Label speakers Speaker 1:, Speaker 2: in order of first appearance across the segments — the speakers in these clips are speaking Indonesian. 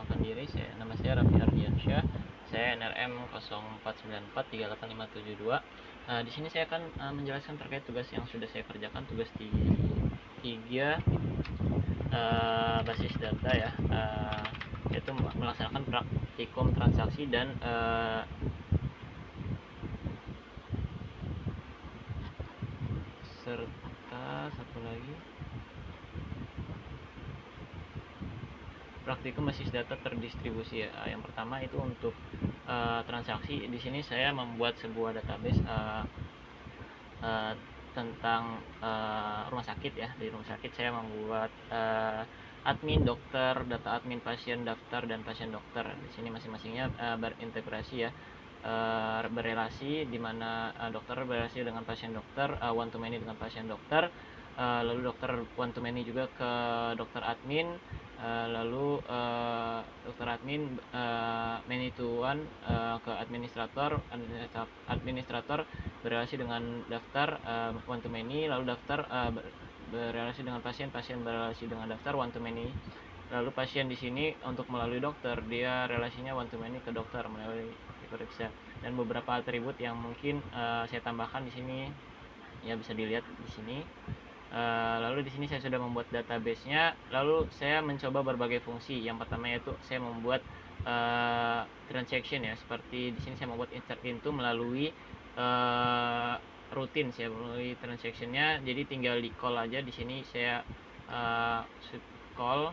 Speaker 1: memperkenalkan diri, nama saya Raffi Ardiansyah. Saya NRM 0494385572. Di sini saya akan menjelaskan terkait tugas yang sudah saya kerjakan, tugas di 3 basis data ya, yaitu melaksanakan praktikum transaksi dan serta satu lagi praktikum basis data terdistribusi ya. Yang pertama itu untuk transaksi. Di sini saya membuat sebuah database tentang rumah sakit ya. Di rumah sakit saya membuat admin dokter, data admin pasien, daftar dan pasien dokter. Di sini masing-masingnya berintegrasi ya, berrelasi, di mana dokter berrelasi dengan pasien dokter, one to many dengan pasien dokter, lalu dokter one to many juga ke dokter admin, lalu dokter admin many to one ke administrator berrelasi dengan daftar one to many, lalu daftar berrelasi dengan pasien berrelasi dengan daftar one to many, lalu pasien di sini untuk melalui dokter dia relasinya one to many ke dokter melalui periksa, dan beberapa atribut yang mungkin saya tambahkan di sini ya, bisa dilihat di sini. Lalu di sini saya sudah membuat database-nya. Lalu saya mencoba berbagai fungsi. Yang pertama yaitu saya membuat transaction ya, seperti di sini saya membuat insert into melalui rutin saya melalui transaction-nya. Jadi tinggal di call aja. Di sini saya call.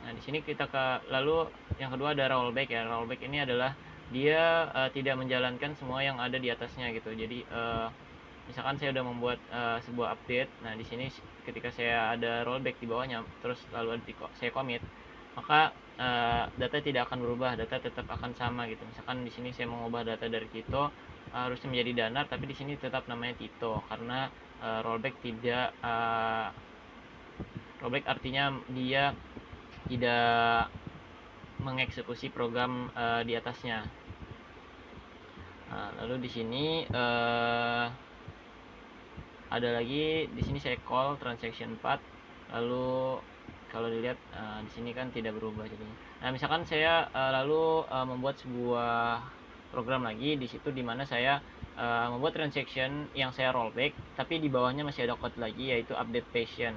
Speaker 1: Nah, di sini kita lalu yang kedua ada rollback ya. Rollback ini adalah dia tidak menjalankan semua yang ada di atasnya gitu. Jadi misalkan saya udah membuat sebuah update, nah di sini ketika saya ada rollback di bawahnya, terus lalu saya commit, maka data tidak akan berubah, data tetap akan sama gitu. Misalkan di sini saya mengubah data dari Tito harusnya menjadi Danar, tapi di sini tetap namanya Tito karena rollback tidak rollback artinya dia tidak mengeksekusi program di atasnya. Nah, lalu di sini ada lagi, di sini saya call transaction path, lalu kalau dilihat di sini kan tidak berubah jadinya. Nah, misalkan saya lalu membuat sebuah program lagi di situ, di mana saya membuat transaction yang saya rollback, tapi di bawahnya masih ada code lagi yaitu update patient.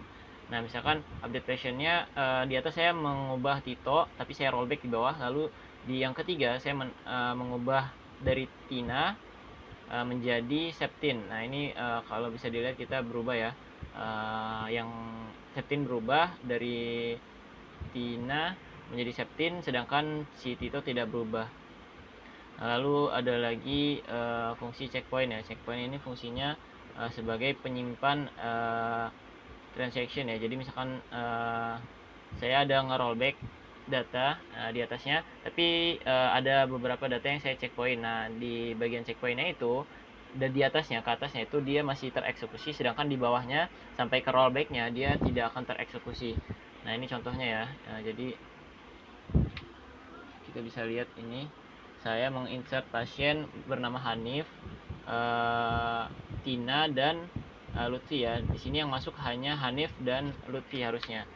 Speaker 1: Nah, misalkan update patientnya di atas saya mengubah Tito, tapi saya rollback di bawah. Lalu di yang ketiga saya mengubah dari Tina menjadi Septin. Nah, ini kalau bisa dilihat kita berubah ya. Yang Septin berubah dari Tina menjadi Septin, sedangkan si Tito tidak berubah. Lalu ada lagi fungsi checkpoint ya. Checkpoint ini fungsinya sebagai penyimpan transaction ya. Jadi misalkan saya ada nge-rollback data di atasnya, tapi ada beberapa data yang saya checkpoint. Nah, di bagian checkpointnya itu dan di atasnya, ke atasnya itu dia masih tereksekusi, sedangkan di bawahnya sampai ke rollbacknya dia tidak akan tereksekusi. Nah, ini contohnya ya. Jadi kita bisa lihat ini, saya menginsert pasien bernama Hanif, Tina dan Lutfi ya. Di sini yang masuk hanya Hanif dan Lutfi harusnya.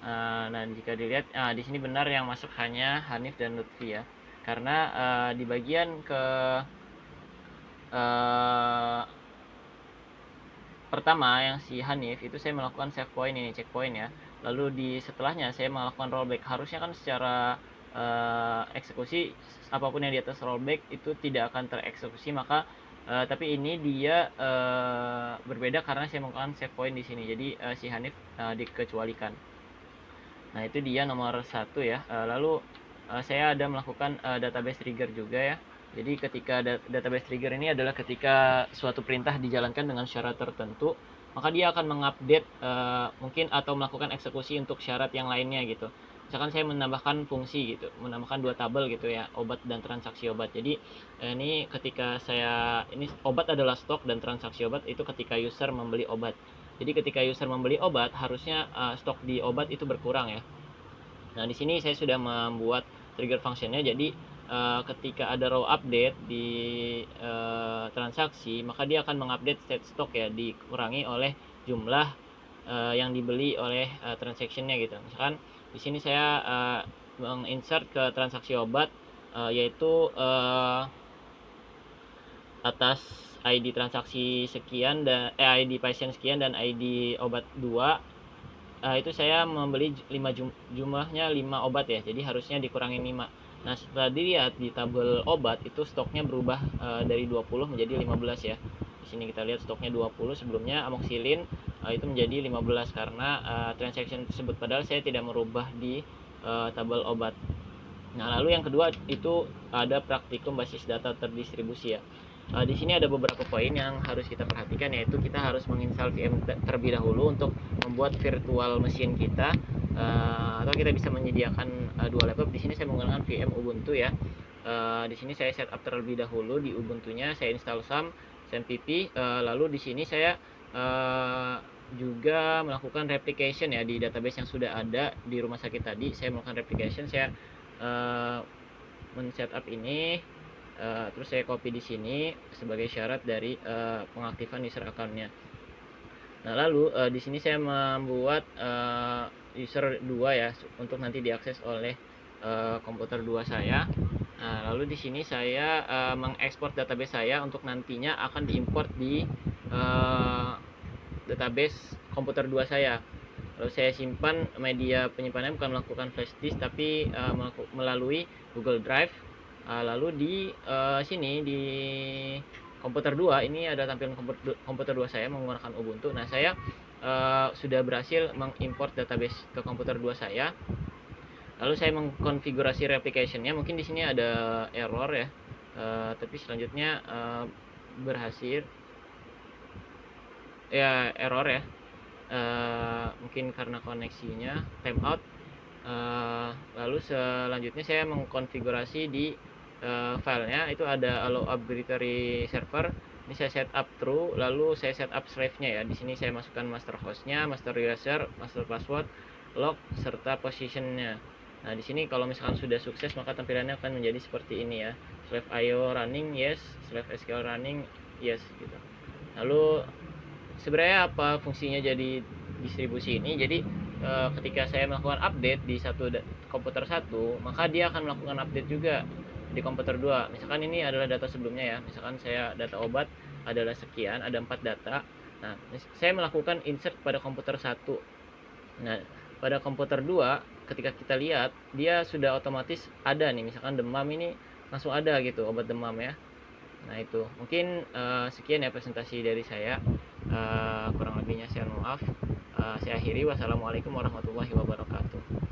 Speaker 1: Nah, jika dilihat di sini benar yang masuk hanya Hanif dan Lutfi ya, karena di bagian ke pertama yang si Hanif itu saya melakukan save point, ini checkpoint ya, lalu di setelahnya saya melakukan rollback. Harusnya kan secara eksekusi apapun yang di atas rollback itu tidak akan tereksekusi, maka tapi ini dia berbeda karena saya melakukan save point di sini, jadi si Hanif dikecualikan. Nah, itu dia nomor 1 ya. Lalu saya ada melakukan database trigger juga ya. Jadi ketika database trigger ini adalah ketika suatu perintah dijalankan dengan syarat tertentu, maka dia akan mengupdate mungkin atau melakukan eksekusi untuk syarat yang lainnya gitu. Misalkan saya menambahkan fungsi gitu, menambahkan 2 tabel gitu ya, obat dan transaksi obat. Jadi ini ketika ini obat adalah stok dan transaksi obat itu ketika user membeli obat. Jadi ketika user membeli obat, harusnya stok di obat itu berkurang ya. Nah, di sini saya sudah membuat trigger functionnya. Jadi ketika ada row update di transaksi, maka dia akan mengupdate state stock ya, dikurangi oleh jumlah yang dibeli oleh transactionnya gitu. Misalkan di sini saya menginsert ke transaksi obat, yaitu atas ID transaksi sekian dan ID pasien sekian dan ID obat 2, itu saya membeli jumlahnya 5 obat ya, jadi harusnya dikurangin 5. Nah, setelah dilihat di tabel obat itu stoknya berubah dari 20 menjadi 15 ya. Di sini kita lihat stoknya 20, sebelumnya amoxicillin itu menjadi 15 karena transaction tersebut, padahal saya tidak merubah di tabel obat. Nah, lalu yang kedua itu ada praktikum basis data terdistribusi ya. Di sini ada beberapa poin yang harus kita perhatikan, yaitu kita harus menginstal VM terlebih dahulu untuk membuat virtual mesin kita, atau kita bisa menyediakan dua laptop. Di sini saya menggunakan VM Ubuntu ya. Di sini saya setup terlebih dahulu di Ubuntunya, saya install SAMPP, lalu di sini saya juga melakukan replication ya di database yang sudah ada di rumah sakit tadi. Saya melakukan replication, saya men-setup ini, terus saya copy di sini sebagai syarat dari pengaktifan user account-nya. Nah, lalu di sini saya membuat user 2 ya untuk nanti diakses oleh komputer 2 saya. Nah, lalu di sini saya mengekspor database saya untuk nantinya akan diimport di database komputer 2 saya. Lalu saya simpan, media penyimpanannya bukan melakukan flash disk tapi melalui Google Drive. Lalu di sini di komputer 2 ini ada tampilan komputer 2 saya menggunakan Ubuntu. Nah, saya sudah berhasil mengimport database ke komputer 2 saya. Lalu saya mengkonfigurasi replication-nya. Mungkin di sini ada error ya, tapi selanjutnya berhasil ya, error ya. Mungkin karena koneksinya timeout. Lalu selanjutnya saya mengkonfigurasi di filenya itu ada allow arbitrary server. Ini saya setup true, lalu saya setup slave-nya ya. Di sini saya masukkan master host-nya, master user, master password, log serta position-nya. Nah, di sini kalau misalkan sudah sukses maka tampilannya akan menjadi seperti ini ya. Slave IO running yes, slave SQL running yes gitu. Lalu sebenarnya apa fungsinya jadi distribusi ini? Jadi ketika saya melakukan update di komputer satu, maka dia akan melakukan update juga di komputer 2. Misalkan ini adalah data sebelumnya ya. Misalkan saya data obat adalah sekian, ada 4 data. Nah, saya melakukan insert pada komputer 1. Nah, pada komputer 2 ketika kita lihat dia sudah otomatis ada nih, misalkan demam ini langsung ada gitu obat demam ya. Nah, itu mungkin sekian ya presentasi dari saya. Kurang lebihnya saya mohon maaf. Saya akhiri. Wassalamualaikum warahmatullahi wabarakatuh.